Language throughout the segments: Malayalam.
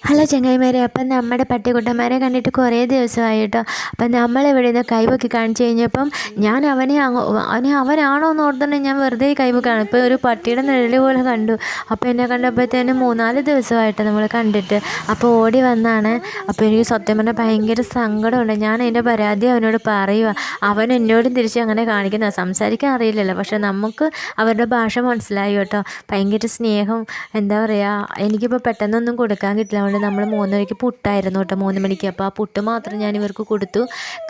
ഹലോ ചങ്ങായിമാരെ, അപ്പം നമ്മുടെ പട്ടിക്കുട്ടന്മാരെ കണ്ടിട്ട് കുറേ ദിവസമായി കേട്ടോ. അപ്പം നമ്മളിവിടെ നിന്ന് കൈപൊക്കി കാണിച്ചു കഴിഞ്ഞപ്പം ഞാൻ അവനാണോ എന്ന് ഓർത്തുകൊണ്ട് ഞാൻ വെറുതെ കൈപൊക്കാണ്. ഇപ്പോൾ ഒരു പട്ടിയുടെ നിഴല് പോലെ കണ്ടു. അപ്പോൾ എന്നെ കണ്ടപ്പോഴത്തേനും 3-4 ദിവസമായിട്ട് നമ്മൾ കണ്ടിട്ട് അപ്പോൾ ഓടി വന്നാണ്. അപ്പോൾ എനിക്ക് സത്യം പറഞ്ഞാൽ ഭയങ്കര സങ്കടമുണ്ട്. ഞാൻ അതിൻ്റെ പരാതി അവനോട് പറയുക. അവൻ എന്നോടും തിരിച്ച് അങ്ങനെ കാണിക്കുന്ന സംസാരിക്കാൻ അറിയില്ലല്ലോ, പക്ഷെ നമുക്ക് അവരുടെ ഭാഷ മനസ്സിലായി കേട്ടോ. ഭയങ്കര സ്നേഹം. എന്താ പറയുക, എനിക്കിപ്പോൾ പെട്ടെന്നൊന്നും കൊടുക്കാൻ കിട്ടില്ല. നമ്മൾ 3 മണിക്ക് പുട്ടായിരുന്നു കേട്ടോ, 3 മണിക്ക്. അപ്പോൾ ആ പുട്ട് മാത്രം ഞാൻ ഇവർക്ക് കൊടുത്തു.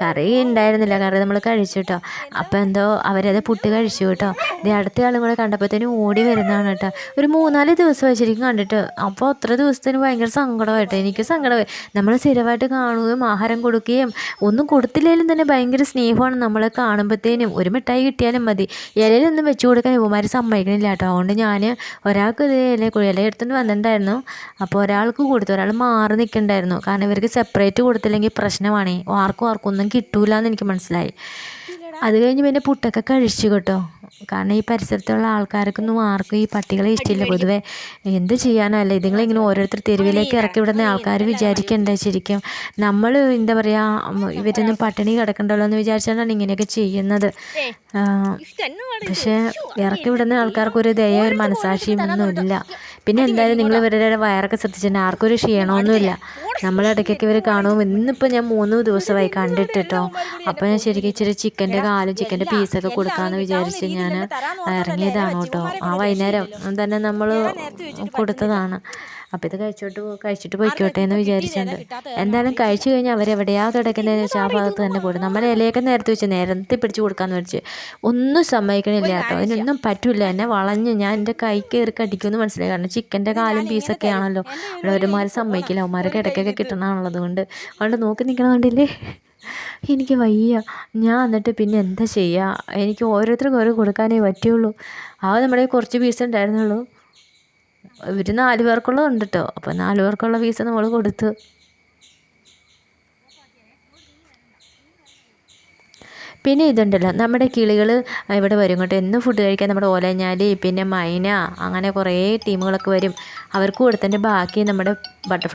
കറി ഉണ്ടായിരുന്നില്ല, കറി നമ്മൾ കഴിച്ചു കേട്ടോ. അപ്പോൾ എന്തോ അവരത് പുട്ട് കഴിച്ചു കേട്ടോ. ഇത് അടുത്ത ആളും കൂടെ കണ്ടപ്പോഴത്തേനും ഓടി വരുന്നതാണ് കേട്ടോ. ഒരു 3-4 ദിവസമായി ശരിക്കും കണ്ടിട്ട്. അപ്പോൾ അത്ര ദിവസത്തിന് ഭയങ്കര സങ്കടമായിട്ടോ. എനിക്ക് സങ്കടമായി. നമ്മൾ സ്ഥിരമായിട്ട് കാണുകയും ആഹാരം കൊടുക്കുകയും ഒന്നും കൊടുത്തില്ലെങ്കിലും തന്നെ ഭയങ്കര സ്നേഹമാണ് നമ്മളെ കാണുമ്പോഴത്തേനും. ഒരു മിഠായി കിട്ടിയാലും മതി. ഇലയിലൊന്നും വെച്ച് കൊടുക്കാൻ ഇവന്മാർ സമ്മതിക്കണില്ല കേട്ടോ. അതുകൊണ്ട് ഞാൻ ഒരാൾക്ക് ഇത് ഇല എടുത്തുകൊണ്ട് വന്നിട്ടുണ്ടായിരുന്നു. അപ്പോൾ ഒരാൾക്ക് കൊടുത്തു, ഒരാൾ മാറി നിൽക്കണ്ടായിരുന്നു. കാരണം ഇവർക്ക് സെപ്പറേറ്റ് കൊടുത്തില്ലെങ്കിൽ പ്രശ്നമാണ്. ആർക്കും ഒന്നും കിട്ടൂല എന്ന് എനിക്ക് മനസ്സിലായി. അത് കഴിഞ്ഞ് പിന്നെ പുട്ടൊക്കെ കഴിച്ചു കേട്ടോ. കാരണം ഈ പരിസരത്തുള്ള ആൾക്കാർക്കൊന്നും ആർക്കും ഈ പട്ടികളെ ഇഷ്ടമില്ല പൊതുവേ. എന്ത് ചെയ്യാനല്ല, ഇതുങ്ങളിങ്ങനെ ഓരോരുത്തർ തെരുവിലേക്ക് ഇറക്കി വിടുന്ന ആൾക്കാർ വിചാരിക്കണ്ടേ ശരിക്കും. നമ്മൾ എന്താ പറയുക, ഇവരൊന്നും പട്ടിണി കിടക്കണ്ടല്ലോ എന്ന് വിചാരിച്ചാണ് ഇങ്ങനെയൊക്കെ ചെയ്യുന്നത്. പക്ഷേ ഇറക്കി വിടുന്ന ആൾക്കാർക്ക് ഒരു ദയ, ഒരു മനസാക്ഷിയും ഒന്നുമില്ല. പിന്നെ എന്തായാലും നിങ്ങൾ ഇവരുടെ വയറൊക്കെ ശ്രദ്ധിച്ചിട്ടുണ്ട്, ആർക്കും ഒരു ക്ഷീണമൊന്നുമില്ല. നമ്മളിടയ്ക്കൊക്കെ ഇവർ കാണും. ഇന്നിപ്പോൾ ഞാൻ 3 ദിവസമായി കണ്ടിട്ടോ. അപ്പോൾ ഞാൻ ശരിക്കും ഇച്ചിരി ചിക്കൻ്റെ കാലും ചിക്കൻ്റെ പീസൊക്കെ കൊടുക്കാമെന്ന് വിചാരിച്ച് ഞാൻ ഇറങ്ങിയതാണ് കേട്ടോ. ആ വൈകുന്നേരം തന്നെ നമ്മൾ കൊടുത്തതാണ്. അപ്പോൾ ഇത് കഴിച്ചിട്ട് പോയിക്കോട്ടെ എന്ന് വിചാരിച്ചിട്ടുണ്ട്. എന്തായാലും കഴിച്ചു കഴിഞ്ഞാൽ അവരെവിടെയാണ് കിടക്കുന്നതെന്ന് വെച്ചാൽ ആ ഭാഗത്ത് തന്നെ പോയിട്ട് നമ്മൾ ഇലയൊക്കെ നേരത്തെ പിടിച്ച് കൊടുക്കാമെന്ന് വെച്ച് ഒന്നും സമ്മതിക്കണില്ല കേട്ടോ. അതിനൊന്നും പറ്റില്ല. എന്നെ വളഞ്ഞ് ഞാൻ എൻ്റെ കൈ കയറി കടിക്കുമെന്ന് മനസ്സിലായി. കാരണം ചിക്കൻ്റെ കാലും പീസൊക്കെ ആണല്ലോ, അവന്മാർ സമ്മതിക്കില്ല. അവന്മാരൊക്കെ ഇടയ്ക്കൊക്കെ കിട്ടണമാണല്ലോ. അതുകൊണ്ട് നോക്കി നിൽക്കണതുകൊണ്ടില്ലേ എനിക്ക് വയ്യ. ഞാൻ എന്നിട്ട് പിന്നെ എന്താ ചെയ്യുക, എനിക്ക് ഓരോരുത്തർക്കും ഓരോ കൊടുക്കാനേ പറ്റുള്ളൂ. നമ്മുടെ കുറച്ച് പീസ് ഉണ്ടായിരുന്നുള്ളൂ. ഇവർ 4 പേർക്കുള്ളത് ഉണ്ട് കേട്ടോ. അപ്പോൾ 4 പേർക്കുള്ള പീസ് നമ്മൾ കൊടുത്തു. പിന്നെ ഇതുണ്ടല്ലോ, നമ്മുടെ കിളികൾ ഇവിടെ വരും കേട്ടോ. എന്നും ഫുഡ് കഴിക്കാൻ നമ്മുടെ ഓലഞ്ഞാലി, പിന്നെ മൈന, അങ്ങനെ കുറേ ടീമുകളൊക്കെ വരും. അവർക്ക് കൊടുത്തതിൻ്റെ ബാക്കി നമ്മുടെ ബട്ടർഫ്ലൈ